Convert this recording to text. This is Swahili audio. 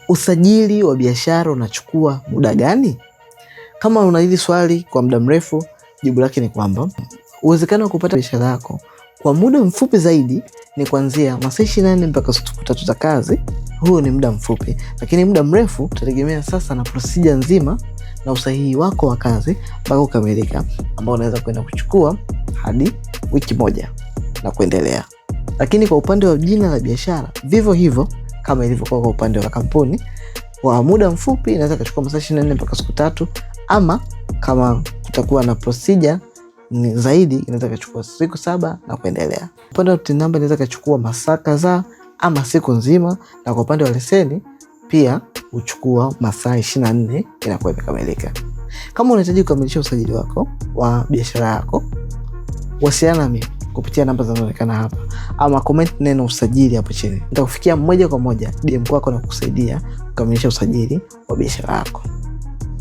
Usajili wa biashara unachukua muda gani? Kama una hili swali kwa muda mrefu, jibu lake ni kwamba uwezekano wa kupata biashara yako kwa muda mfupi zaidi ni kuanzia masaa 24 mpaka siku 3 za kazi. Huo ni muda mfupi, lakini muda mrefu utategemea sasa na procedure nzima na usahihi wako wa kazi mpaka kukamilika, ambao unaweza kwenda kuchukua hadi wiki 1 na kuendelea. Lakini kwa upande wa jina la biashara, vivyo hivyo kama ilivyokuwa kwa upande wa kampuni, kwa muda mfupi inaweza kuchukua masaa 24 mpaka siku 3, ama kama kutakuwa na procedure ni zaidi inaweza kuchukua siku 7 na kuendelea. Upande wa TIN number inaweza kuchukua masaa kadhaa ama siku nzima, na kwa upande wa leseni pia uchukua masaa 24 inakuwa imekamilika. Kama unahitaji kukamilisha usajili wako wa biashara yako, wasiliana nami kupitia namba zinazoonekana hapa, ama comment neno usajili hapo chini. Nitakufikia moja kwa moja DM kwako na kukusaidia kukamilisha usajili wa biashara yako.